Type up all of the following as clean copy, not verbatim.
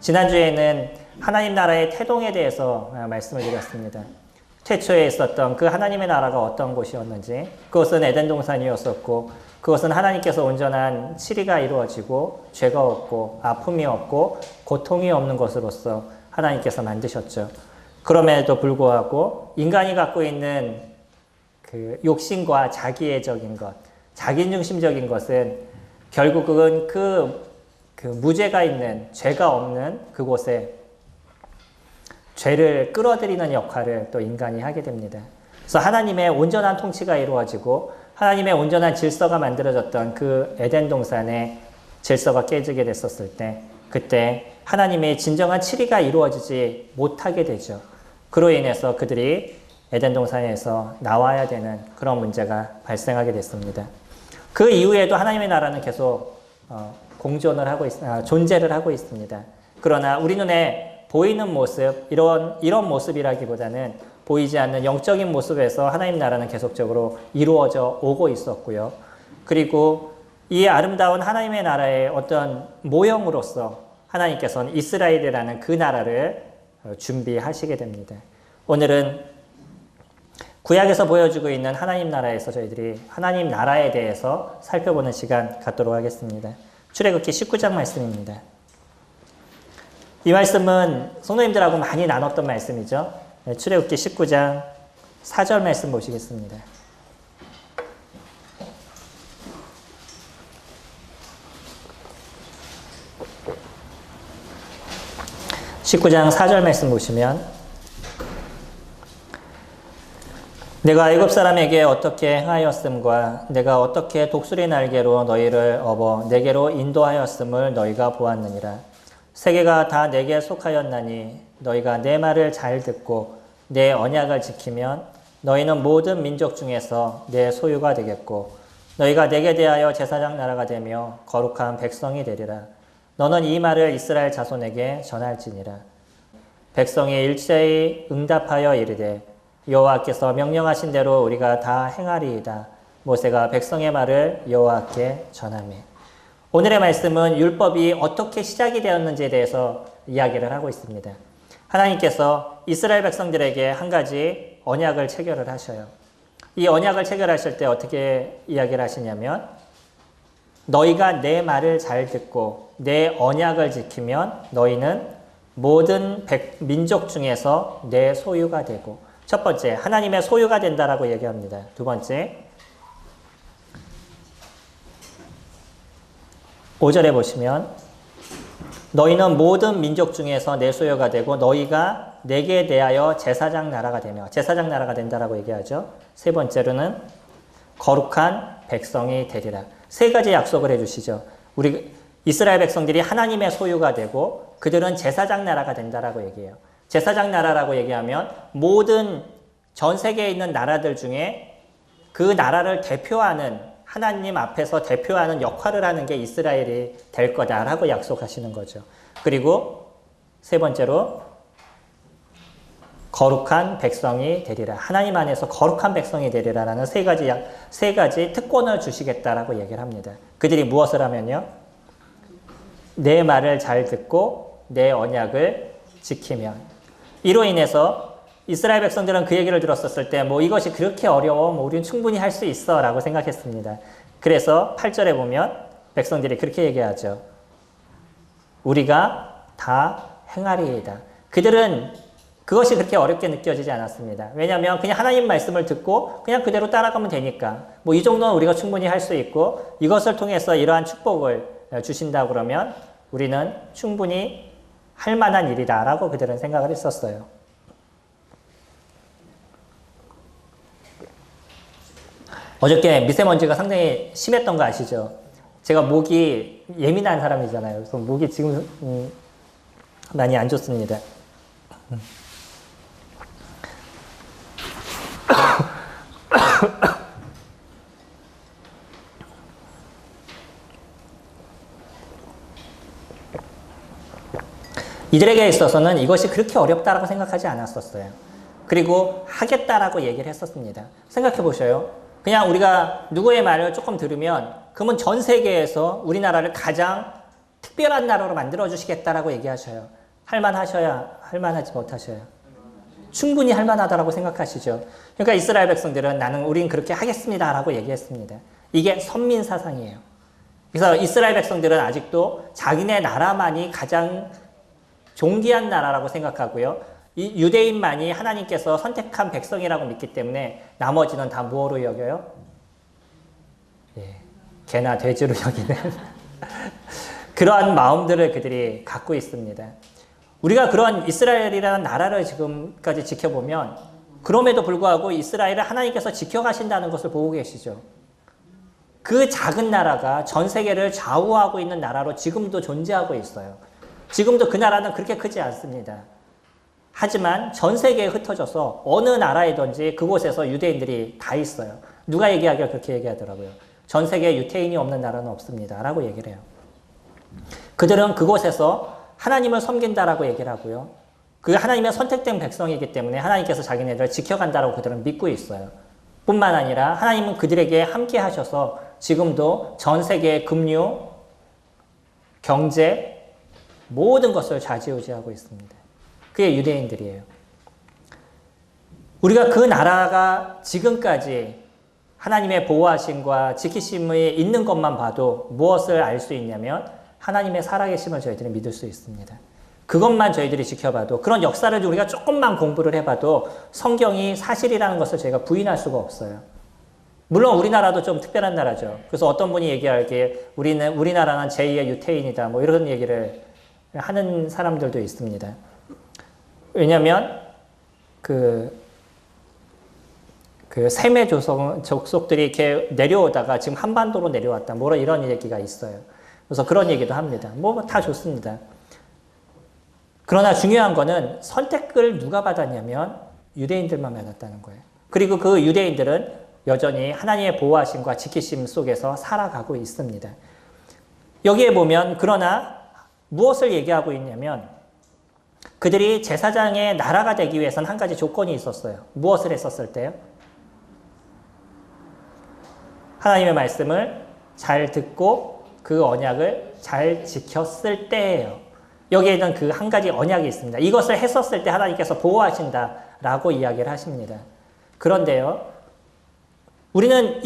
지난주에는 하나님 나라의 태동에 대해서 말씀을 드렸습니다. 최초에 있었던 그 하나님의 나라가 어떤 곳이었는지, 그것은 에덴 동산이었었고, 그것은 하나님께서 온전한 치리가 이루어지고 죄가 없고 아픔이 없고 고통이 없는 것으로서 하나님께서 만드셨죠. 그럼에도 불구하고 인간이 갖고 있는 그 욕심과 자기애적인 것, 자기중심적인 것은 결국은 그 무죄가 있는, 죄가 없는 그곳에 죄를 끌어들이는 역할을 또 인간이 하게 됩니다. 그래서 하나님의 온전한 통치가 이루어지고 하나님의 온전한 질서가 만들어졌던 그 에덴 동산의 질서가 깨지게 됐었을 때, 그때 하나님의 진정한 치리가 이루어지지 못하게 되죠. 그로 인해서 그들이 에덴 동산에서 나와야 되는 그런 문제가 발생하게 됐습니다. 그 이후에도 하나님의 나라는 계속 공존을 하고 존재를 하고 있습니다. 그러나 우리 눈에 보이는 모습, 이런 모습이라기보다는 보이지 않는 영적인 모습에서 하나님 나라는 계속적으로 이루어져 오고 있었고요. 그리고 이 아름다운 하나님의 나라의 어떤 모형으로서 하나님께서는 이스라엘이라는 그 나라를 준비하시게 됩니다. 오늘은 구약에서 보여주고 있는 하나님 나라에서 저희들이 하나님 나라에 대해서 살펴보는 시간 갖도록 하겠습니다. 출애굽기 19장 말씀입니다. 이 말씀은 성도님들하고 많이 나눴던 말씀이죠. 출애굽기 19장 4절 말씀 보시겠습니다. (19장 4절) 말씀 보시면, 내가 애굽 사람에게 어떻게 행하였음과 내가 어떻게 독수리 날개로 너희를 업어 내게로 인도하였음을 너희가 보았느니라. 세계가 다 내게 속하였나니 너희가 내 말을 잘 듣고 내 언약을 지키면 너희는 모든 민족 중에서 내 소유가 되겠고 너희가 내게 대하여 제사장 나라가 되며 거룩한 백성이 되리라. 너는 이 말을 이스라엘 자손에게 전할지니라. 백성이 일제히 응답하여 이르되 여호와께서 명령하신 대로 우리가 다 행하리이다. 모세가 백성의 말을 여호와께 전하매. 오늘의 말씀은 율법이 어떻게 시작이 되었는지에 대해서 이야기를 하고 있습니다. 하나님께서 이스라엘 백성들에게 한 가지 언약을 체결을 하셔요. 이 언약을 체결하실 때 어떻게 이야기를 하시냐면, 너희가 내 말을 잘 듣고 내 언약을 지키면 너희는 모든 민족 중에서 내 소유가 되고, 첫 번째, 하나님의 소유가 된다라고 얘기합니다. 두 번째, 5절에 보시면 너희는 모든 민족 중에서 내 소유가 되고 너희가 내게 대하여 제사장 나라가 되며, 제사장 나라가 된다라고 얘기하죠. 세 번째로는 거룩한 백성이 되리라. 세 가지 약속을 해주시죠. 우리 이스라엘 백성들이 하나님의 소유가 되고 그들은 제사장 나라가 된다라고 얘기해요. 제사장 나라라고 얘기하면 모든 전 세계에 있는 나라들 중에 그 나라를 대표하는, 하나님 앞에서 대표하는 역할을 하는 게 이스라엘이 될 거다라고 약속하시는 거죠. 그리고 세 번째로 거룩한 백성이 되리라. 하나님 안에서 거룩한 백성이 되리라라는 세 가지 특권을 주시겠다라고 얘기를 합니다. 그들이 무엇을 하면요? 내 말을 잘 듣고 내 언약을 지키면. 이로 인해서 이스라엘 백성들은 그 얘기를 들었었을 때 이것이 그렇게 어려워? 우리는 충분히 할 수 있어 라고 생각했습니다. 그래서 8절에 보면 백성들이 그렇게 얘기하죠. 우리가 다 행하리이다. 그들은 그것이 그렇게 어렵게 느껴지지 않았습니다. 왜냐하면 그냥 하나님 말씀을 듣고 그냥 그대로 따라가면 되니까 이 정도는 우리가 충분히 할 수 있고 이것을 통해서 이러한 축복을 주신다 그러면 우리는 충분히 할 만한 일이다 라고 그들은 생각을 했었어요. 어저께 미세먼지가 상당히 심했던 거 아시죠? 제가 목이 예민한 사람이잖아요. 그래서 목이 지금 많이 안 좋습니다. 이들에게 있어서는 이것이 그렇게 어렵다라고 생각하지 않았었어요. 그리고 하겠다라고 얘기를 했었습니다. 생각해 보셔요. 그냥 우리가 누구의 말을 조금 들으면 그러면 전 세계에서 우리나라를 가장 특별한 나라로 만들어 주시겠다라고 얘기하셔요. 할만하셔야, 할만하지 못하셔요. 충분히 할만하다라고 생각하시죠. 그러니까 이스라엘 백성들은 우린 그렇게 하겠습니다라고 얘기했습니다. 이게 선민 사상이에요. 그래서 이스라엘 백성들은 아직도 자기네 나라만이 가장 존귀한 나라라고 생각하고요. 이 유대인만이 하나님께서 선택한 백성이라고 믿기 때문에 나머지는 다 무엇으로 여겨요? 예, 개나 돼지로 여기는 그러한 마음들을 그들이 갖고 있습니다. 우리가 그런 이스라엘이라는 나라를 지금까지 지켜보면 그럼에도 불구하고 이스라엘을 하나님께서 지켜가신다는 것을 보고 계시죠. 그 작은 나라가 전 세계를 좌우하고 있는 나라로 지금도 존재하고 있어요. 지금도 그 나라는 그렇게 크지 않습니다. 하지만 전 세계에 흩어져서 어느 나라이든지 그곳에서 유대인들이 다 있어요. 누가 얘기하기를 그렇게 얘기하더라고요. 전 세계에 유대인이 없는 나라는 없습니다. 라고 얘기를 해요. 그들은 그곳에서 하나님을 섬긴다라고 얘기를 하고요. 그 하나님의 선택된 백성이기 때문에 하나님께서 자기네들을 지켜간다라고 그들은 믿고 있어요. 뿐만 아니라 하나님은 그들에게 함께 하셔서 지금도 전 세계의 금융, 경제, 모든 것을 좌지우지하고 있습니다. 그게 유대인들이에요. 우리가 그 나라가 지금까지 하나님의 보호하심과 지키심이 있는 것만 봐도 무엇을 알 수 있냐면 하나님의 살아계심을 저희들이 믿을 수 있습니다. 그것만 저희들이 지켜봐도, 그런 역사를 우리가 조금만 공부를 해봐도 성경이 사실이라는 것을 저희가 부인할 수가 없어요. 물론 우리나라도 좀 특별한 나라죠. 그래서 어떤 분이 얘기하기에 우리나라는 제2의 유태인이다 뭐 이런 얘기를 하는 사람들도 있습니다. 왜냐하면 그 세메 족속들이 이렇게 내려오다가 지금 한반도로 내려왔다. 뭐라 이런 얘기가 있어요. 그래서 그런 얘기도 합니다. 뭐 다 좋습니다. 그러나 중요한 거는 선택을 누가 받았냐면 유대인들만 받았다는 거예요. 그리고 그 유대인들은 여전히 하나님의 보호하심과 지키심 속에서 살아가고 있습니다. 여기에 보면 그러나 무엇을 얘기하고 있냐면 그들이 제사장의 나라가 되기 위해서는 한 가지 조건이 있었어요. 무엇을 했었을 때요? 하나님의 말씀을 잘 듣고 그 언약을 잘 지켰을 때예요. 여기에는 그 한 가지 언약이 있습니다. 이것을 했었을 때 하나님께서 보호하신다라고 이야기를 하십니다. 그런데요, 우리는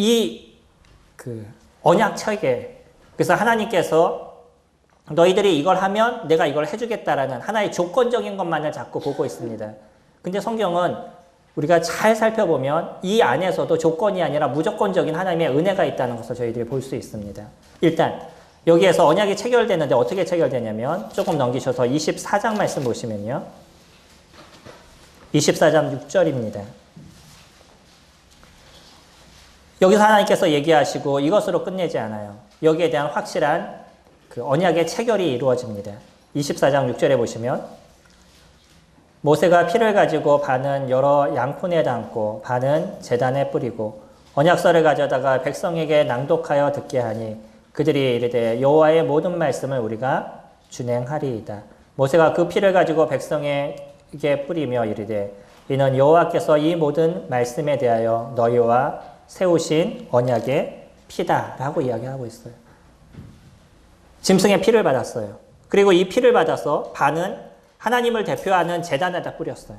언약 체계, 그래서 하나님께서 너희들이 이걸 하면 내가 이걸 해주겠다라는 하나의 조건적인 것만을 자꾸 보고 있습니다. 근데 성경은 우리가 잘 살펴보면 이 안에서도 조건이 아니라 무조건적인 하나님의 은혜가 있다는 것을 저희들이 볼 수 있습니다. 일단 여기에서 언약이 체결되는데 어떻게 체결되냐면 조금 넘기셔서 24장 말씀 보시면요. 24장 6절입니다. 여기서 하나님께서 얘기하시고 이것으로 끝내지 않아요. 여기에 대한 확실한 그 언약의 체결이 이루어집니다. 24장 6절에 보시면 모세가 피를 가지고 반은 여러 양푼에 담고 반은 제단에 뿌리고 언약서를 가져다가 백성에게 낭독하여 듣게 하니 그들이 이르되 여호와의 모든 말씀을 우리가 준행하리이다. 모세가 그 피를 가지고 백성에게 뿌리며 이르되 이는 여호와께서 이 모든 말씀에 대하여 너희와 세우신 언약의 피다라고 이야기하고 있어요. 짐승의 피를 받았어요. 그리고 이 피를 받아서 반은 하나님을 대표하는 제단에다 뿌렸어요.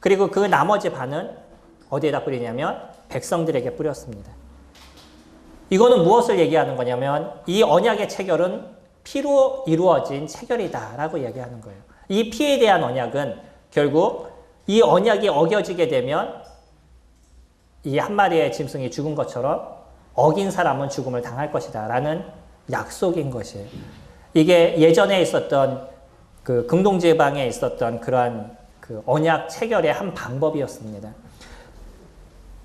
그리고 그 나머지 반은 어디에다 뿌리냐면 백성들에게 뿌렸습니다. 이거는 무엇을 얘기하는 거냐면 이 언약의 체결은 피로 이루어진 체결이다라고 이야기하는 거예요. 이 피에 대한 언약은 결국 이 언약이 어겨지게 되면 이 한 마리의 짐승이 죽은 것처럼 어긴 사람은 죽음을 당할 것이다 라는 약속인 것이에요. 이게 예전에 있었던 그 긍동지방에 있었던 그러한 그 언약 체결의 한 방법이었습니다.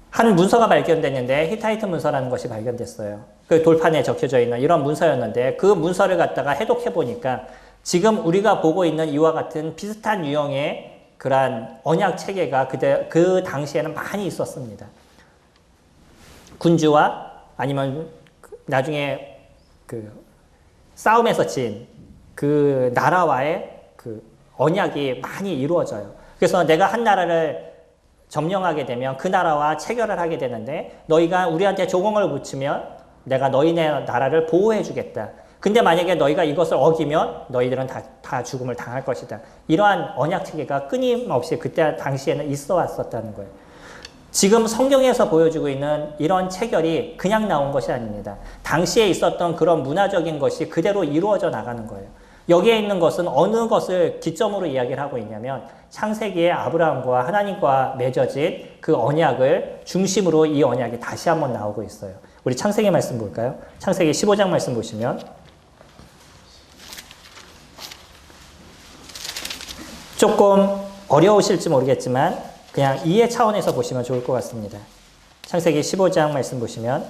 한 문서가 발견됐는데 히타이트 문서라는 것이 발견됐어요. 그 돌판에 적혀져 있는 이런 문서였는데 그 문서를 갖다가 해독해 보니까 지금 우리가 보고 있는 이와 같은 비슷한 유형의 그러한 언약 체계가 그 당시에는 많이 있었습니다. 군주와 아니면 나중에 그 싸움에서 진 그 나라와의 그 언약이 많이 이루어져요. 그래서 내가 한 나라를 점령하게 되면 그 나라와 체결을 하게 되는데 너희가 우리한테 조공을 붙이면 내가 너희네 나라를 보호해 주겠다. 근데 만약에 너희가 이것을 어기면 너희들은 다 죽음을 당할 것이다. 이러한 언약 체계가 끊임없이 그때 당시에는 있어 왔었다는 거예요. 지금 성경에서 보여주고 있는 이런 체결이 그냥 나온 것이 아닙니다. 당시에 있었던 그런 문화적인 것이 그대로 이루어져 나가는 거예요. 여기에 있는 것은 어느 것을 기점으로 이야기를 하고 있냐면 창세기에 아브라함과 하나님과 맺어진 그 언약을 중심으로 이 언약이 다시 한번 나오고 있어요. 우리 창세기 말씀 볼까요? 창세기 15장 말씀 보시면 조금 어려우실지 모르겠지만 그냥 이해 차원에서 보시면 좋을 것 같습니다. 창세기 15장 말씀 보시면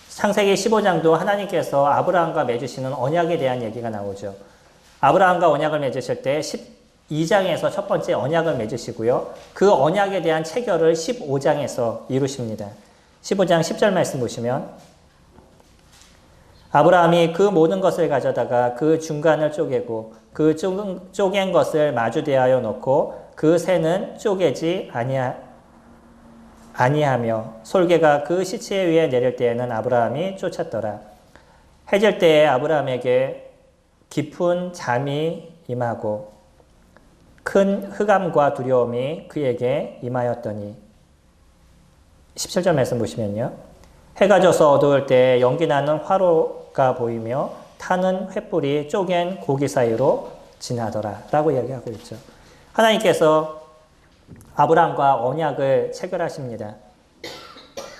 창세기 15장도 하나님께서 아브라함과 맺으시는 언약에 대한 얘기가 나오죠. 아브라함과 언약을 맺으실 때 12장에서 첫 번째 언약을 맺으시고요. 그 언약에 대한 체결을 15장에서 이루십니다. 15장 10절 말씀 보시면 아브라함이 그 모든 것을 가져다가 그 중간을 쪼개고 그 쪼갠 것을 마주 대하여 놓고 그 새는 쪼개지 아니하며 솔개가 그 시체 위에 내릴 때에는 아브라함이 쫓았더라. 해질 때에 아브라함에게 깊은 잠이 임하고 큰 흑암과 두려움이 그에게 임하였더니 17절 말씀 보시면요. 해가 져서 어두울 때 연기 나는 화로가 보이며 타는 횃불이 쪼갠 고기 사이로 지나더라 라고 이야기하고 있죠. 하나님께서 아브라함과 언약을 체결하십니다.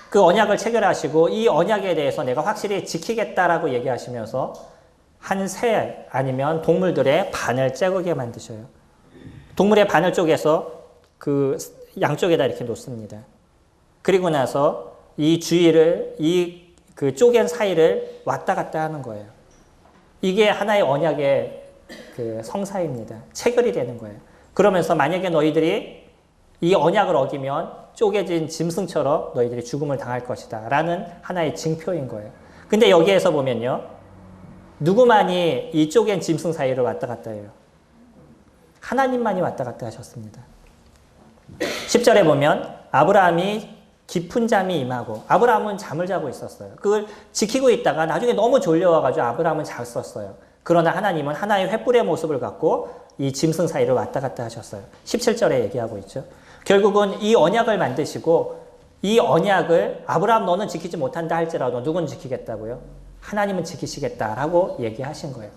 그 언약을 체결하시고 이 언약에 대해서 내가 확실히 지키겠다라고 얘기하시면서 한 새 아니면 동물들의 반을 쪼개게 만드셔요. 동물의 반을 쪼개서 그 양쪽에다 이렇게 놓습니다. 그리고 나서 이 주위를 그 쪼갠 사이를 왔다 갔다 하는 거예요. 이게 하나의 언약의 그 성사입니다. 체결이 되는 거예요. 그러면서 만약에 너희들이 이 언약을 어기면 쪼개진 짐승처럼 너희들이 죽음을 당할 것이다 라는 하나의 징표인 거예요. 근데 여기에서 보면요. 누구만이 이 쪼갠 짐승 사이를 왔다 갔다 해요? 하나님만이 왔다 갔다 하셨습니다. 10절에 보면 아브라함이 깊은 잠이 임하고 아브라함은 잠을 자고 있었어요. 그걸 지키고 있다가 나중에 너무 졸려와가지고 아브라함은 잤었어요. 그러나 하나님은 하나의 횃불의 모습을 갖고 이 짐승 사이를 왔다 갔다 하셨어요. 17절에 얘기하고 있죠. 결국은 이 언약을 만드시고 이 언약을 아브라함 너는 지키지 못한다 할지라도 누구는 지키겠다고요? 하나님은 지키시겠다라고 얘기하신 거예요.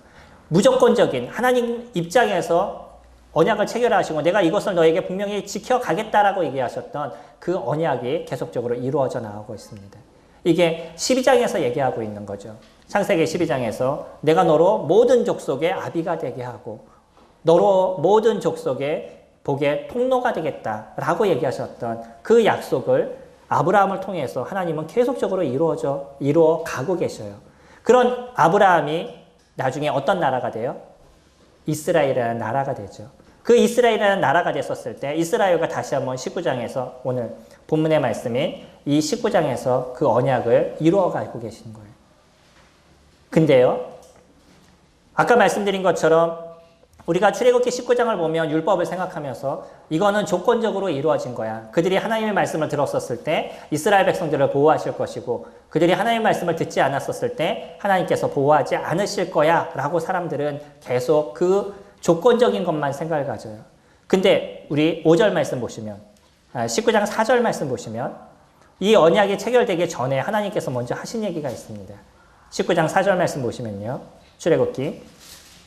무조건적인 하나님 입장에서 언약을 체결하시고 내가 이것을 너에게 분명히 지켜가겠다라고 얘기하셨던 그 언약이 계속적으로 이루어져 나오고 있습니다. 이게 12장에서 얘기하고 있는 거죠. 창세기 12장에서 내가 너로 모든 족속의 아비가 되게 하고 너로 모든 족속의 복의 통로가 되겠다라고 얘기하셨던 그 약속을 아브라함을 통해서 하나님은 계속적으로 이루어 가고 계셔요. 그런 아브라함이 나중에 어떤 나라가 돼요? 이스라엘이라는 나라가 되죠. 그 이스라엘이라는 나라가 됐었을 때 이스라엘과 다시 한번 19장에서 오늘 본문의 말씀인 이 19장에서 그 언약을 이루어가고 계신 거예요. 근데요. 아까 말씀드린 것처럼 우리가 출애굽기 19장을 보면 율법을 생각하면서 이거는 조건적으로 이루어진 거야. 그들이 하나님의 말씀을 들었었을 때 이스라엘 백성들을 보호하실 것이고 그들이 하나님의 말씀을 듣지 않았었을 때 하나님께서 보호하지 않으실 거야 라고 사람들은 계속 그 조건적인 것만 생각을 가져요. 근데 우리 5절 말씀 보시면 19장 4절 말씀 보시면 이 언약이 체결되기 전에 하나님께서 먼저 하신 얘기가 있습니다. 19장 4절 말씀 보시면요. 출애굽기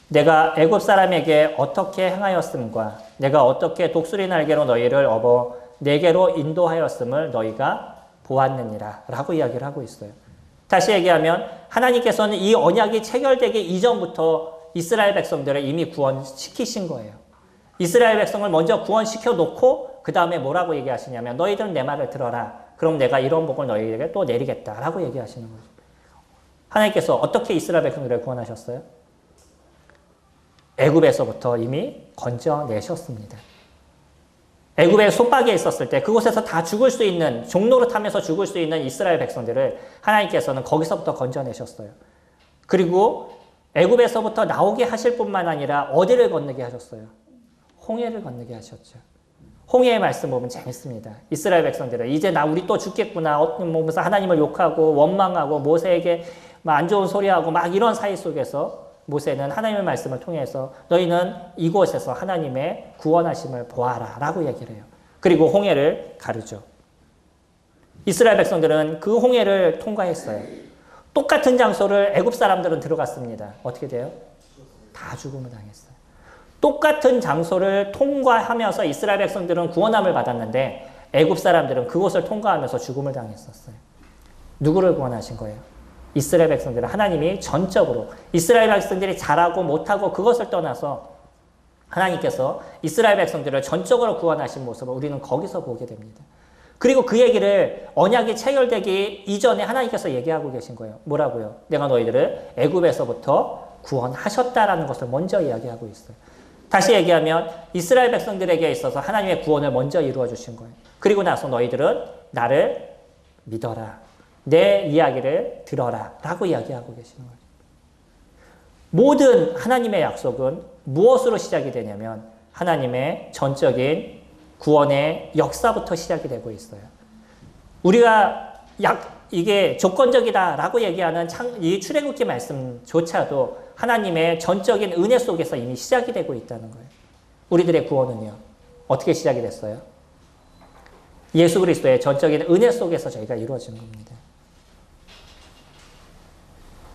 내가 애굽 사람에게 어떻게 행하였음과 내가 어떻게 독수리 날개로 너희를 업어 내게로 인도하였음을 너희가 보았느니라 라고 이야기를 하고 있어요. 다시 얘기하면 하나님께서는 이 언약이 체결되기 이전부터 이스라엘 백성들을 이미 구원시키신 거예요. 이스라엘 백성을 먼저 구원시켜 놓고 그 다음에 뭐라고 얘기하시냐면 너희들은 내 말을 들어라. 그럼 내가 이런 복을 너희에게 또 내리겠다 라고 얘기하시는 거죠. 하나님께서 어떻게 이스라엘 백성들을 구원하셨어요? 애굽에서부터 이미 건져내셨습니다. 애굽의 속박에 있었을 때 그곳에서 다 죽을 수 있는 종로를 타면서 죽을 수 있는 이스라엘 백성들을 하나님께서는 거기서부터 건져내셨어요. 그리고 애굽에서부터 나오게 하실 뿐만 아니라 어디를 건너게 하셨어요? 홍해를 건너게 하셨죠. 홍해의 말씀 보면 재밌습니다. 이스라엘 백성들은 이제 우리 또 죽겠구나 보면서 하나님을 욕하고 원망하고 모세에게 막 안 좋은 소리하고 막 이런 사이 속에서 모세는 하나님의 말씀을 통해서 너희는 이곳에서 하나님의 구원하심을 보아라 라고 얘기를 해요. 그리고 홍해를 가르죠. 이스라엘 백성들은 그 홍해를 통과했어요. 똑같은 장소를 애굽 사람들은 들어갔습니다. 어떻게 돼요? 다 죽음을 당했어요. 똑같은 장소를 통과하면서 이스라엘 백성들은 구원함을 받았는데 애굽 사람들은 그곳을 통과하면서 죽음을 당했었어요. 누구를 구원하신 거예요? 이스라엘 백성들은 하나님이 전적으로 이스라엘 백성들이 잘하고 못하고 그것을 떠나서 하나님께서 이스라엘 백성들을 전적으로 구원하신 모습을 우리는 거기서 보게 됩니다. 그리고 그 얘기를 언약이 체결되기 이전에 하나님께서 얘기하고 계신 거예요. 뭐라고요? 내가 너희들을 애굽에서부터 구원하셨다라는 것을 먼저 이야기하고 있어요. 다시 얘기하면 이스라엘 백성들에게 있어서 하나님의 구원을 먼저 이루어 주신 거예요. 그리고 나서 너희들은 나를 믿어라. 내 이야기를 들어라. 라고 이야기하고 계시는 거예요. 모든 하나님의 약속은 무엇으로 시작이 되냐면 하나님의 전적인 구원의 역사부터 시작이 되고 있어요. 우리가 이게 조건적이다라고 얘기하는 이 출애굽기 말씀조차도 하나님의 전적인 은혜 속에서 이미 시작이 되고 있다는 거예요. 우리들의 구원은요. 어떻게 시작이 됐어요? 예수 그리스도의 전적인 은혜 속에서 저희가 이루어진 겁니다.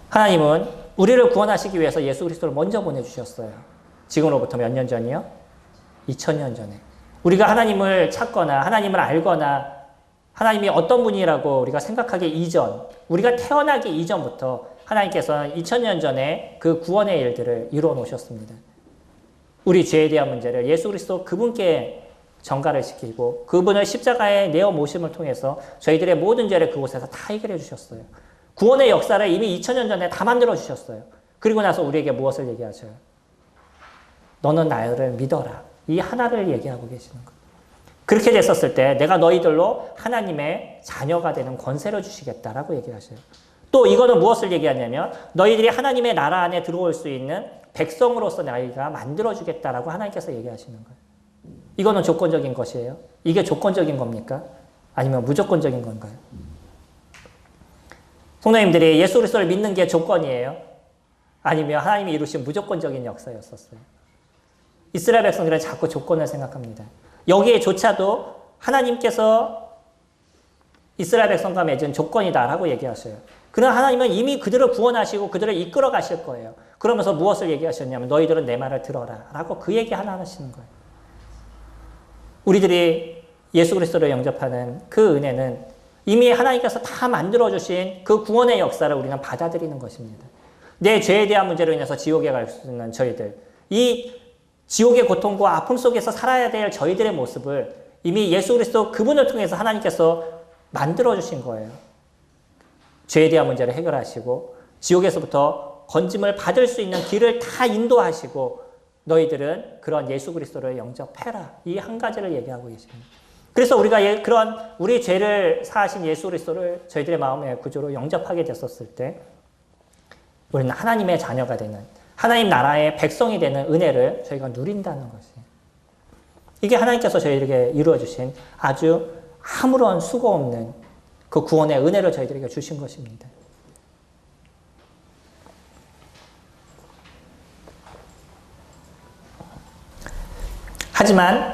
하나님은 우리를 구원하시기 위해서 예수 그리스도를 먼저 보내주셨어요. 지금으로부터 몇 년 전이요? 2000년 전에. 우리가 하나님을 찾거나 하나님을 알거나 하나님이 어떤 분이라고 우리가 생각하기 이전, 우리가 태어나기 이전부터 하나님께서는 2000년 전에 그 구원의 일들을 이루어 놓으셨습니다. 우리 죄에 대한 문제를 예수 그리스도 그분께 전가를 시키고 그분을 십자가에 내어 모심을 통해서 저희들의 모든 죄를 그곳에서 다 해결해 주셨어요. 구원의 역사를 이미 2000년 전에 다 만들어 주셨어요. 그리고 나서 우리에게 무엇을 얘기하셔요? 너는 나를 믿어라. 이 하나를 얘기하고 계시는 거예요. 그렇게 됐었을 때 내가 너희들로 하나님의 자녀가 되는 권세를 주시겠다라고 얘기하셔요. 또 이거는 무엇을 얘기하냐면 너희들이 하나님의 나라 안에 들어올 수 있는 백성으로서 너희가 만들어주겠다라고 하나님께서 얘기하시는 거예요. 이거는 조건적인 것이에요. 이게 조건적인 겁니까? 아니면 무조건적인 건가요? 성도님들이 예수 그리스도를 믿는 게 조건이에요? 아니면 하나님이 이루신 무조건적인 역사였었어요? 이스라엘 백성들은 자꾸 조건을 생각합니다. 여기에조차도 하나님께서 이스라엘 백성과 맺은 조건이다라고 얘기하셔요. 그러나 하나님은 이미 그들을 구원하시고 그들을 이끌어 가실 거예요. 그러면서 무엇을 얘기하셨냐면 너희들은 내 말을 들어라 라고 그 얘기 하나 하시는 거예요. 우리들이 예수 그리스도를 영접하는 그 은혜는 이미 하나님께서 다 만들어주신 그 구원의 역사를 우리는 받아들이는 것입니다. 내 죄에 대한 문제로 인해서 지옥에 갈 수 있는 저희들, 이 지옥의 고통과 아픔 속에서 살아야 될 저희들의 모습을 이미 예수 그리스도 그분을 통해서 하나님께서 만들어주신 거예요. 죄에 대한 문제를 해결하시고 지옥에서부터 건짐을 받을 수 있는 길을 다 인도하시고 너희들은 그런 예수 그리스도를 영접해라. 이 한 가지를 얘기하고 계십니다. 그래서 우리가 그런 우리 죄를 사하신 예수 그리스도를 저희들의 마음의 구조로 영접하게 됐었을 때 우리는 하나님의 자녀가 되는 하나님 나라의 백성이 되는 은혜를 저희가 누린다는 것이에요. 이게 하나님께서 저희에게 이루어주신 아주 아무런 수고 없는 그 구원의 은혜를 저희들에게 주신 것입니다. 하지만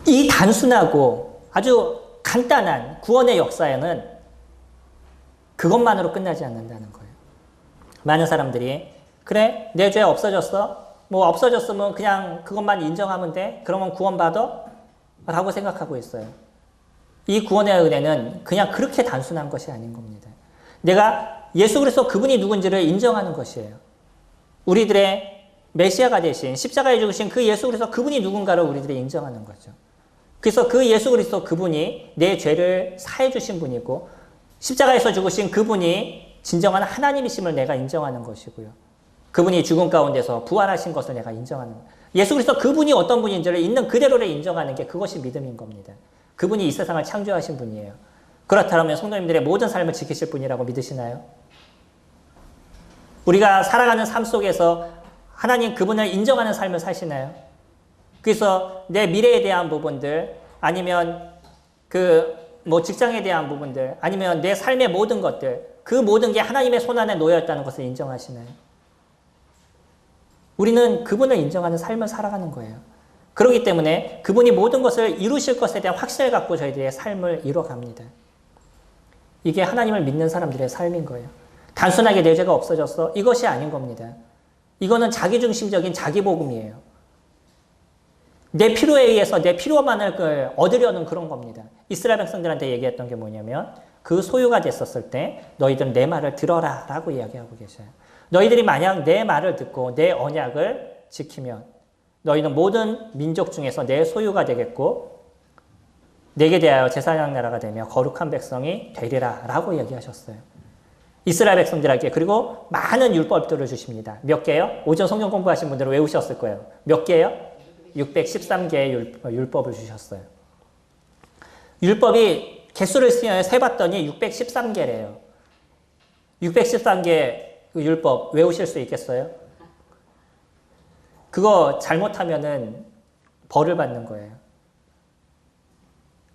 이 단순하고 아주 간단한 구원의 역사에는 그것만으로 끝나지 않는다는 거예요. 많은 사람들이 그래 내 죄 없어졌어? 뭐 없어졌으면 그냥 그것만 인정하면 돼? 그러면 구원받아? 라고 생각하고 있어요. 이 구원의 은혜는 그냥 그렇게 단순한 것이 아닌 겁니다. 내가 예수 그리스도 그분이 누군지를 인정하는 것이에요. 우리들의 메시아가 되신 십자가에 죽으신 그 예수 그리스도 그분이 누군가를 우리들이 인정하는 거죠. 그래서 그 예수 그리스도 그분이 내 죄를 사해 주신 분이고 십자가에서 죽으신 그분이 진정한 하나님이심을 내가 인정하는 것이고요. 그분이 죽음 가운데서 부활하신 것을 내가 인정하는 거예요. 예수 그리스도 그분이 어떤 분인지를 있는 그대로를 인정하는 게 그것이 믿음인 겁니다. 그분이 이 세상을 창조하신 분이에요. 그렇다면 성도님들의 모든 삶을 지키실 분이라고 믿으시나요? 우리가 살아가는 삶 속에서 하나님 그분을 인정하는 삶을 사시나요? 그래서 내 미래에 대한 부분들 아니면 직장에 대한 부분들 아니면 내 삶의 모든 것들 그 모든 게 하나님의 손안에 놓여 있다는 것을 인정하시나요? 우리는 그분을 인정하는 삶을 살아가는 거예요. 그렇기 때문에 그분이 모든 것을 이루실 것에 대한 확신을 갖고 저희들의 삶을 이뤄갑니다. 이게 하나님을 믿는 사람들의 삶인 거예요. 단순하게 내 죄가 없어졌어? 이것이 아닌 겁니다. 이거는 자기중심적인 자기복음이에요. 내 필요에 의해서 내 필요만을 얻으려는 그런 겁니다. 이스라엘 백성들한테 얘기했던 게 뭐냐면 그 소유가 됐었을 때 너희들은 내 말을 들어라 라고 이야기하고 계셔요. 너희들이 만약 내 말을 듣고 내 언약을 지키면 너희는 모든 민족 중에서 내 소유가 되겠고 내게 대하여 제사장 나라가 되며 거룩한 백성이 되리라 라고 이야기하셨어요. 이스라엘 백성들에게. 그리고 많은 율법들을 주십니다. 몇 개요? 오전 성경 공부하신 분들은 외우셨을 거예요. 몇 개요? 613개의 율법을 주셨어요. 율법이 개수를 세봤더니 613개래요. 613개 율법 외우실 수 있겠어요? 그거 잘못하면은 벌을 받는 거예요.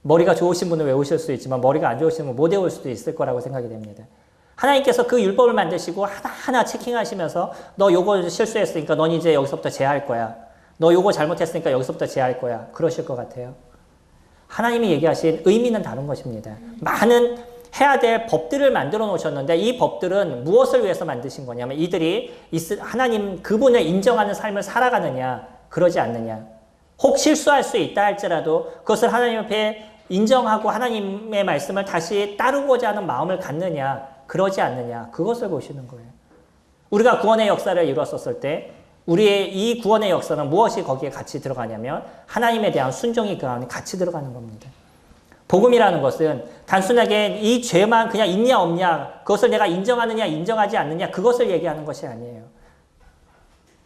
머리가 좋으신 분은 외우실 수 있지만 머리가 안 좋으신 분은 못 외울 수도 있을 거라고 생각이 됩니다. 하나님께서 그 율법을 만드시고 하나하나 체킹하시면서 너 요거 실수했으니까 넌 이제 여기서부터 제할 거야. 너 요거 잘못했으니까 여기서부터 제할 거야. 그러실 것 같아요. 하나님이 얘기하신 의미는 다른 것입니다. 많은 해야 될 법들을 만들어 놓으셨는데 이 법들은 무엇을 위해서 만드신 거냐면 이들이 하나님 그분을 인정하는 삶을 살아가느냐 그러지 않느냐. 혹 실수할 수 있다 할지라도 그것을 하나님 앞에 인정하고 하나님의 말씀을 다시 따르고자 하는 마음을 갖느냐 그러지 않느냐 그것을 보시는 거예요. 우리가 구원의 역사를 이루었을 때 우리의 이 구원의 역사는 무엇이 거기에 같이 들어가냐면 하나님에 대한 순종이 그 안에 같이 들어가는 겁니다. 복음이라는 것은 단순하게 이 죄만 그냥 있냐 없냐 그것을 내가 인정하느냐 인정하지 않느냐 그것을 얘기하는 것이 아니에요.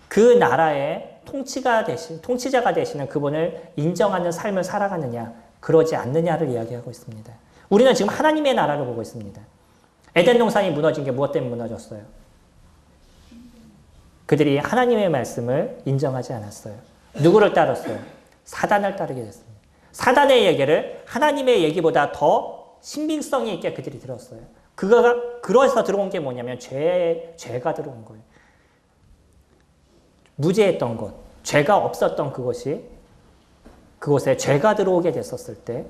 그 나라의 통치자가 되시는 그분을 인정하는 삶을 살아가느냐 그러지 않느냐를 이야기하고 있습니다. 우리는 지금 하나님의 나라를 보고 있습니다. 에덴 동산이 무너진 게 무엇 때문에 무너졌어요? 그들이 하나님의 말씀을 인정하지 않았어요. 누구를 따랐어요? 사단을 따르게 됐습니다. 사단의 얘기를 하나님의 얘기보다 더 신빙성이 있게 그들이 들었어요. 그래서 들어온 게 뭐냐면 죄가 들어온 거예요. 무죄했던 것, 죄가 없었던 그곳에 죄가 들어오게 됐었을 때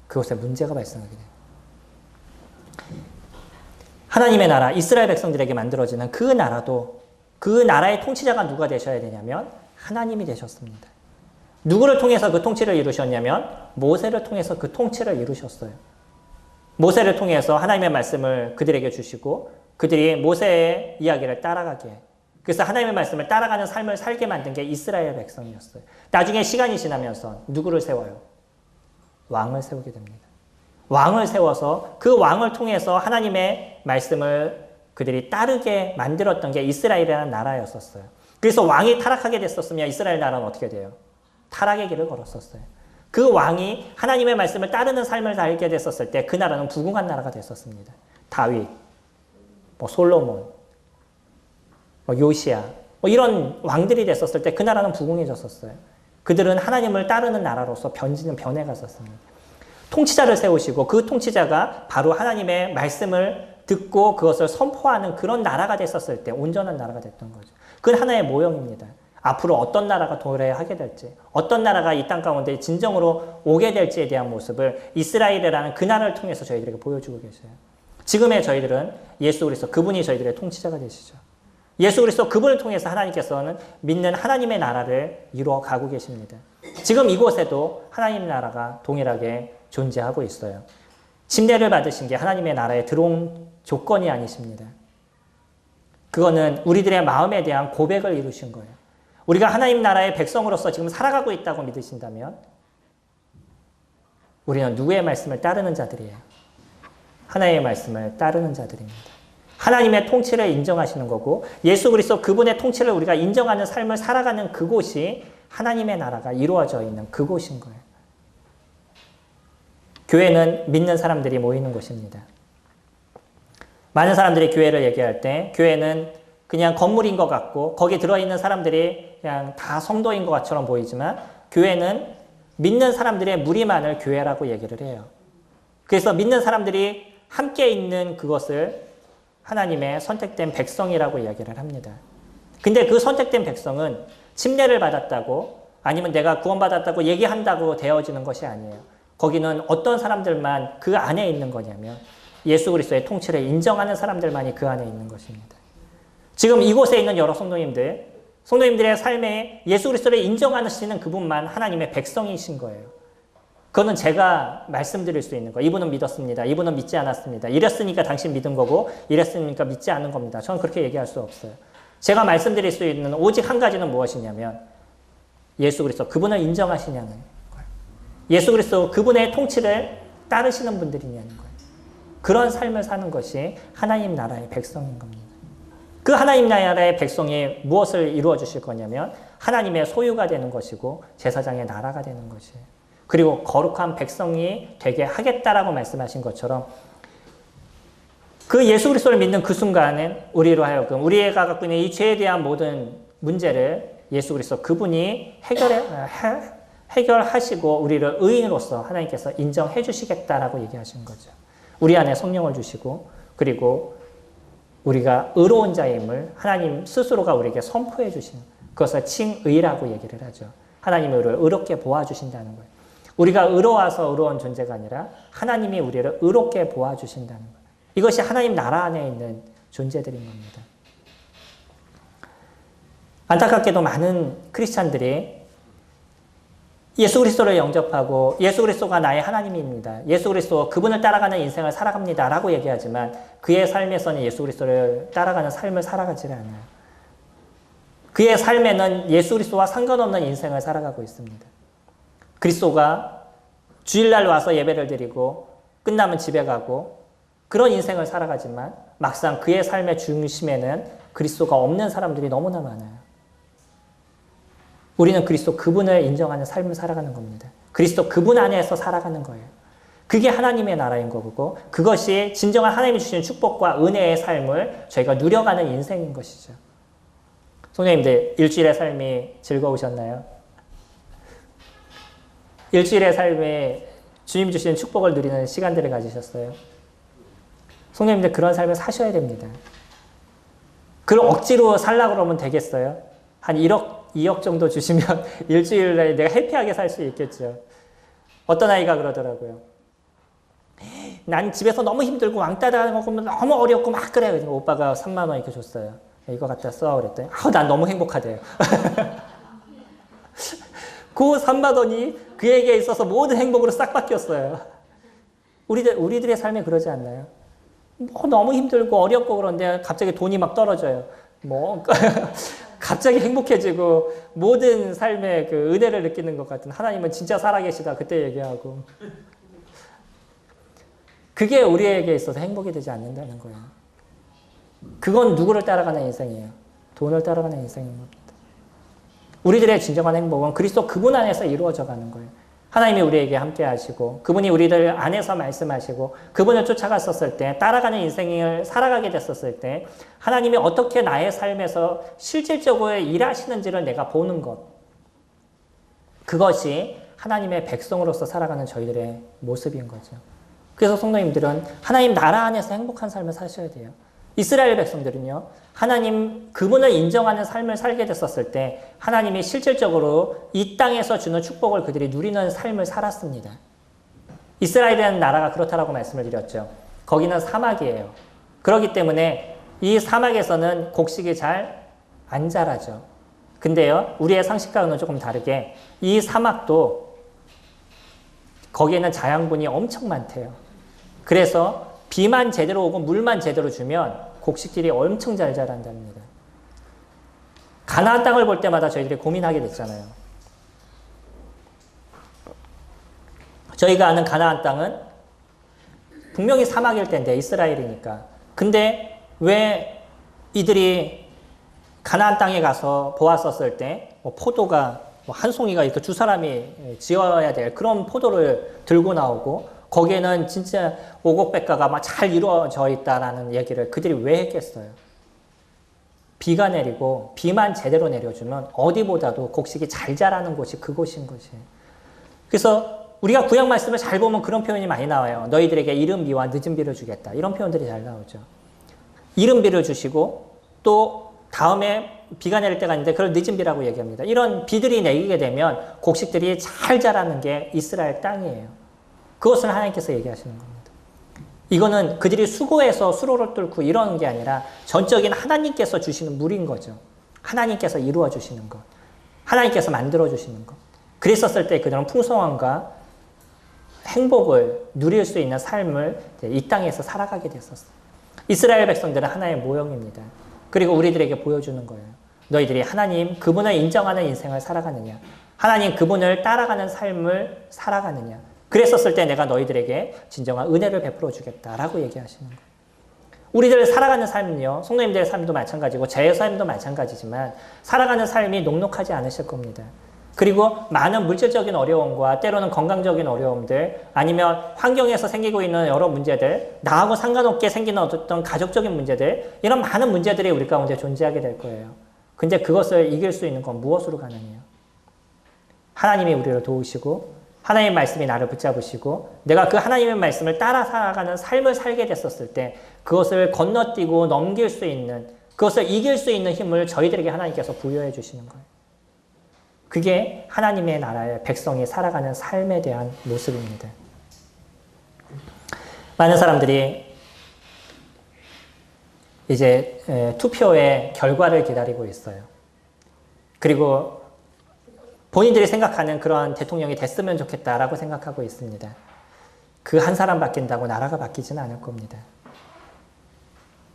그곳에 문제가 발생하게 돼요. 하나님의 나라, 이스라엘 백성들에게 만들어지는 그 나라도 그 나라의 통치자가 누가 되셔야 되냐면 하나님이 되셨습니다. 누구를 통해서 그 통치를 이루셨냐면 모세를 통해서 그 통치를 이루셨어요. 모세를 통해서 하나님의 말씀을 그들에게 주시고 그들이 모세의 이야기를 따라가게 해요. 그래서 하나님의 말씀을 따라가는 삶을 살게 만든 게 이스라엘 백성이었어요. 나중에 시간이 지나면서 누구를 세워요? 왕을 세우게 됩니다. 왕을 세워서 그 왕을 통해서 하나님의 말씀을 그들이 따르게 만들었던 게 이스라엘이라는 나라였었어요. 그래서 왕이 타락하게 됐었으면 이스라엘 나라는 어떻게 돼요? 타락의 길을 걸었었어요. 그 왕이 하나님의 말씀을 따르는 삶을 살게 됐었을 때 그 나라는 부흥한 나라가 됐었습니다. 다윗, 솔로몬, 요시야 이런 왕들이 됐었을 때 그 나라는 부흥해졌었어요. 그들은 하나님을 따르는 나라로서 변해갔었습니다. 통치자를 세우시고 그 통치자가 바로 하나님의 말씀을 듣고 그것을 선포하는 그런 나라가 됐었을 때 온전한 나라가 됐던 거죠. 그건 하나의 모형입니다. 앞으로 어떤 나라가 도래하게 될지, 어떤 나라가 이 땅 가운데 진정으로 오게 될지에 대한 모습을 이스라엘이라는 그 나라를 통해서 저희들에게 보여주고 계세요. 지금의 저희들은 예수 그리스도 그분이 저희들의 통치자가 되시죠. 예수 그리스도 그분을 통해서 하나님께서는 믿는 하나님의 나라를 이루어 가고 계십니다. 지금 이곳에도 하나님의 나라가 동일하게 존재하고 있어요. 침례를 받으신 게 하나님의 나라에 들어온 조건이 아니십니다. 그거는 우리들의 마음에 대한 고백을 이루신 거예요. 우리가 하나님 나라의 백성으로서 지금 살아가고 있다고 믿으신다면 우리는 누구의 말씀을 따르는 자들이에요? 하나님의 말씀을 따르는 자들입니다. 하나님의 통치를 인정하시는 거고 예수 그리스도 그분의 통치를 우리가 인정하는 삶을 살아가는 그곳이 하나님의 나라가 이루어져 있는 그곳인 거예요. 교회는 믿는 사람들이 모이는 곳입니다. 많은 사람들이 교회를 얘기할 때 교회는 그냥 건물인 것 같고 거기에 들어있는 사람들이 그냥 다 성도인 것처럼 보이지만 교회는 믿는 사람들의 무리만을 교회라고 얘기를 해요. 그래서 믿는 사람들이 함께 있는 그것을 하나님의 선택된 백성이라고 이야기를 합니다. 근데 그 선택된 백성은 침례를 받았다고 아니면 내가 구원받았다고 얘기한다고 되어지는 것이 아니에요. 거기는 어떤 사람들만 그 안에 있는 거냐면 예수 그리스도의 통치를 인정하는 사람들만이 그 안에 있는 것입니다. 지금 이곳에 있는 여러 성도님들의 삶에 예수 그리스도를 인정하시는 그분만 하나님의 백성이신 거예요. 그거는 제가 말씀드릴 수 있는 거예요. 이분은 믿었습니다. 이분은 믿지 않았습니다. 이랬으니까 당신 믿은 거고 이랬으니까 믿지 않은 겁니다. 저는 그렇게 얘기할 수 없어요. 제가 말씀드릴 수 있는 오직 한 가지는 무엇이냐면 예수 그리스도 그분을 인정하시냐는 거예요. 예수 그리스도 그분의 통치를 따르시는 분들이냐는 거예요. 그런 삶을 사는 것이 하나님 나라의 백성인 겁니다. 그 하나님 나라의 백성이 무엇을 이루어 주실 거냐면 하나님의 소유가 되는 것이고 제사장의 나라가 되는 것이에요. 그리고 거룩한 백성이 되게 하겠다라고 말씀하신 것처럼 그 예수 그리스도를 믿는 그 순간은 우리로 하여금 우리가 갖고 있는 이 죄에 대한 모든 문제를 예수 그리스도 그분이 해결하시고 우리를 의인으로서 하나님께서 인정해 주시겠다라고 얘기하시는 거죠. 우리 안에 성령을 주시고 그리고 우리가 의로운 자임을 하나님 스스로가 우리에게 선포해 주시는 그것을 칭의라고 얘기를 하죠. 하나님이 우리를 의롭게 보아주신다는 거예요. 우리가 의로워서 의로운 존재가 아니라 하나님이 우리를 의롭게 보아주신다는 거예요. 이것이 하나님 나라 안에 있는 존재들인 겁니다. 안타깝게도 많은 크리스찬들이 예수 그리스도를 영접하고 예수 그리스도가 나의 하나님입니다. 예수 그리스도 그분을 따라가는 인생을 살아갑니다. 라고 얘기하지만 그의 삶에서는 예수 그리스도를 따라가는 삶을 살아가지를 않아요. 그의 삶에는 예수 그리스도와 상관없는 인생을 살아가고 있습니다. 그리스도가 주일날 와서 예배를 드리고 끝나면 집에 가고 그런 인생을 살아가지만 막상 그의 삶의 중심에는 그리스도가 없는 사람들이 너무나 많아요. 우리는 그리스도 그분을 인정하는 삶을 살아가는 겁니다. 그리스도 그분 안에서 살아가는 거예요. 그게 하나님의 나라인 거고 그것이 진정한 하나님이 주시는 축복과 은혜의 삶을 저희가 누려가는 인생인 것이죠. 성도님들 일주일의 삶이 즐거우셨나요? 일주일의 삶에 주님 주시는 축복을 누리는 시간들을 가지셨어요? 성도님들 그런 삶을 사셔야 됩니다. 그걸 억지로 살려고 그러면 되겠어요? 한 1억, 2억 정도 주시면 일주일에 내가 해피하게 살 수 있겠죠. 어떤 아이가 그러더라고요. 난 집에서 너무 힘들고 왕따 먹으면 너무 어렵고 막 그래요. 그러니까 오빠가 3만 원 이렇게 줬어요. 이거 갖다 써 그랬더니 난 너무 행복하대요. 그 3만 원이 그에게 있어서 모든 행복으로 싹 바뀌었어요. 우리들의 삶에 그러지 않나요? 너무 힘들고 어렵고 그런데 갑자기 돈이 막 떨어져요. 갑자기 행복해지고 모든 삶의 그 은혜를 느끼는 것 같은 하나님은 진짜 살아계시다 그때 얘기하고 그게 우리에게 있어서 행복이 되지 않는다는 거예요. 그건 누구를 따라가는 인생이에요? 돈을 따라가는 인생인 겁니다. 우리들의 진정한 행복은 그리스도 그분 안에서 이루어져 가는 거예요. 하나님이 우리에게 함께 하시고 그분이 우리들 안에서 말씀하시고 그분을 쫓아갔었을 때 따라가는 인생을 살아가게 됐었을 때 하나님이 어떻게 나의 삶에서 실질적으로 일하시는지를 내가 보는 것 그것이 하나님의 백성으로서 살아가는 저희들의 모습인 거죠. 그래서 성도님들은 하나님 나라 안에서 행복한 삶을 사셔야 돼요. 이스라엘 백성들은요. 하나님 그분을 인정하는 삶을 살게 됐었을 때 하나님이 실질적으로 이 땅에서 주는 축복을 그들이 누리는 삶을 살았습니다. 이스라엘이라는 나라가 그렇다라고 말씀을 드렸죠. 거기는 사막이에요. 그렇기 때문에 이 사막에서는 곡식이 잘 안 자라죠. 근데요. 우리의 상식과는 조금 다르게 이 사막도 거기에는 자양분이 엄청 많대요. 그래서 비만 제대로 오고 물만 제대로 주면 곡식들이 엄청 잘 자란답니다. 가나안 땅을 볼 때마다 저희들이 고민하게 됐잖아요. 저희가 아는 가나안 땅은 분명히 사막일 텐데 이스라엘이니까. 근데 왜 이들이 가나안 땅에 가서 보았었을 때 포도가 한 송이가 이렇게 두 사람이 지어야 될 그런 포도를 들고 나오고 거기에는 진짜 오곡백과가 막 잘 이루어져 있다라는 얘기를 그들이 왜 했겠어요? 비가 내리고 비만 제대로 내려주면 어디보다도 곡식이 잘 자라는 곳이 그곳인 것이에요. 그래서 우리가 구약 말씀을 잘 보면 그런 표현이 많이 나와요. 너희들에게 이른 비와 늦은 비를 주겠다. 이런 표현들이 잘 나오죠. 이른 비를 주시고 또 다음에 비가 내릴 때가 있는데 그걸 늦은 비라고 얘기합니다. 이런 비들이 내리게 되면 곡식들이 잘 자라는 게 이스라엘 땅이에요. 그것을 하나님께서 얘기하시는 겁니다. 이거는 그들이 수고해서 수로를 뚫고 이러는 게 아니라 전적인 하나님께서 주시는 물인 거죠. 하나님께서 이루어 주시는 것. 하나님께서 만들어 주시는 것. 그랬었을 때 그들은 풍성함과 행복을 누릴 수 있는 삶을 이 땅에서 살아가게 됐었어요. 이스라엘 백성들은 하나의 모형입니다. 그리고 우리들에게 보여주는 거예요. 너희들이 하나님 그분을 인정하는 인생을 살아가느냐, 하나님 그분을 따라가는 삶을 살아가느냐, 그랬었을 때 내가 너희들에게 진정한 은혜를 베풀어 주겠다라고 얘기하시는 거예요. 우리들 살아가는 삶은요, 성도님들의 삶도 마찬가지고 제 삶도 마찬가지지만 살아가는 삶이 녹록하지 않으실 겁니다. 그리고 많은 물질적인 어려움과 때로는 건강적인 어려움들, 아니면 환경에서 생기고 있는 여러 문제들, 나하고 상관없게 생기는 어떤 가족적인 문제들, 이런 많은 문제들이 우리 가운데 존재하게 될 거예요. 근데 그것을 이길 수 있는 건 무엇으로 가능해요? 하나님이 우리를 도우시고 하나님의 말씀이 나를 붙잡으시고 내가 그 하나님의 말씀을 따라 살아가는 삶을 살게 됐었을 때 그것을 건너뛰고 넘길 수 있는, 그것을 이길 수 있는 힘을 저희들에게 하나님께서 부여해 주시는 거예요. 그게 하나님의 나라의 백성이 살아가는 삶에 대한 모습입니다. 많은 사람들이 이제 투표의 결과를 기다리고 있어요. 그리고 본인들이 생각하는 그런 대통령이 됐으면 좋겠다라고 생각하고 있습니다. 그 한 사람 바뀐다고 나라가 바뀌지는 않을 겁니다.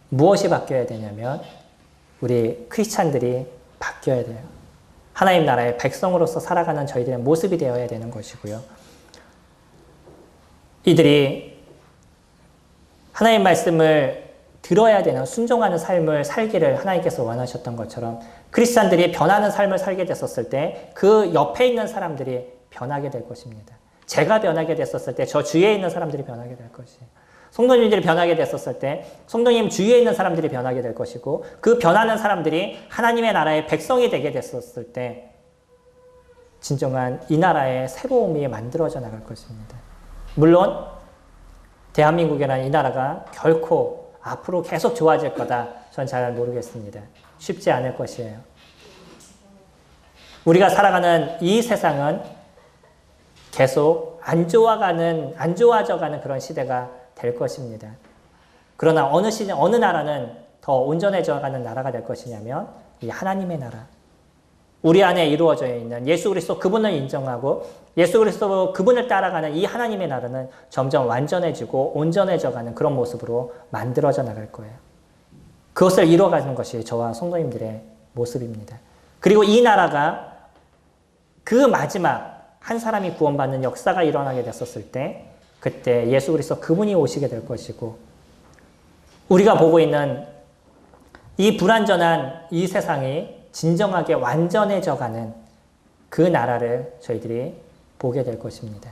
무엇이 바뀌어야 되냐면 우리 크리스찬들이 바뀌어야 돼요. 하나님 나라의 백성으로서 살아가는 저희들의 모습이 되어야 되는 것이고요. 이들이 하나님 말씀을 들어야 되는 순종하는 삶을 살기를 하나님께서 원하셨던 것처럼 크리스찬들이 변하는 삶을 살게 됐었을 때 그 옆에 있는 사람들이 변하게 될 것입니다. 제가 변하게 됐었을 때 저 주위에 있는 사람들이 변하게 될 것이에요. 성도님들이 변하게 됐었을 때 성도님 주위에 있는 사람들이 변하게 될 것이고 그 변하는 사람들이 하나님의 나라의 백성이 되게 됐었을 때 진정한 이 나라의 새로움이 만들어져 나갈 것입니다. 물론 대한민국이라는 이 나라가 결코 앞으로 계속 좋아질 거다. 전 잘 모르겠습니다. 쉽지 않을 것이에요. 우리가 살아가는 이 세상은 계속 안 좋아져가는 그런 시대가 될 것입니다. 그러나 어느 나라는 더 온전해져가는 나라가 될 것이냐면 이 하나님의 나라. 우리 안에 이루어져 있는 예수 그리스도 그분을 인정하고 예수 그리스도 그분을 따라가는 이 하나님의 나라는 점점 완전해지고 온전해져가는 그런 모습으로 만들어져 나갈 거예요. 그것을 이루어가는 것이 저와 성도님들의 모습입니다. 그리고 이 나라가 그 마지막 한 사람이 구원받는 역사가 일어나게 됐었을 때 그때 예수 그리스도 그분이 오시게 될 것이고 우리가 보고 있는 이 불완전한 이 세상이 진정하게 완전해져가는 그 나라를 저희들이 보게 될 것입니다.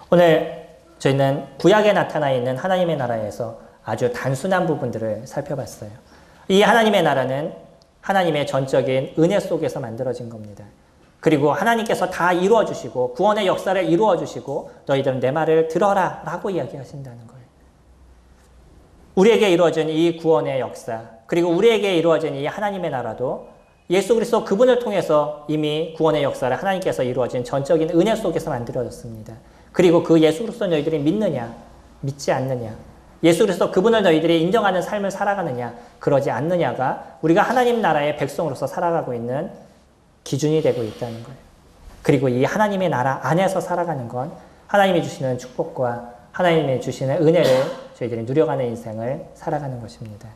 오늘 저희는 구약에 나타나 있는 하나님의 나라에서 아주 단순한 부분들을 살펴봤어요. 이 하나님의 나라는 하나님의 전적인 은혜 속에서 만들어진 겁니다. 그리고 하나님께서 다 이루어주시고 구원의 역사를 이루어주시고 너희들은 내 말을 들어라 라고 이야기하신다는 거예요. 우리에게 이루어진 이 구원의 역사 그리고 우리에게 이루어진 이 하나님의 나라도 예수 그리스도 그분을 통해서 이미 구원의 역사를 하나님께서 이루어진 전적인 은혜 속에서 만들어졌습니다. 그리고 그 예수 그리스도 너희들이 믿느냐 믿지 않느냐 예수 그리스도 그분을 너희들이 인정하는 삶을 살아가느냐 그러지 않느냐가 우리가 하나님 나라의 백성으로서 살아가고 있는 기준이 되고 있다는 거예요. 그리고 이 하나님의 나라 안에서 살아가는 건 하나님이 주시는 축복과 하나님이 주시는 은혜를 저희들이 누려가는 인생을 살아가는 것입니다.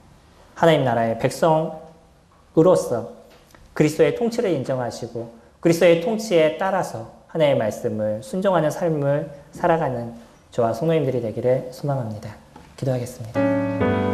하나님 나라의 백성으로서 그리스도의 통치를 인정하시고 그리스도의 통치에 따라서 하나님의 말씀을 순종하는 삶을 살아가는 저와 성도님들이 되기를 소망합니다. 기도하겠습니다.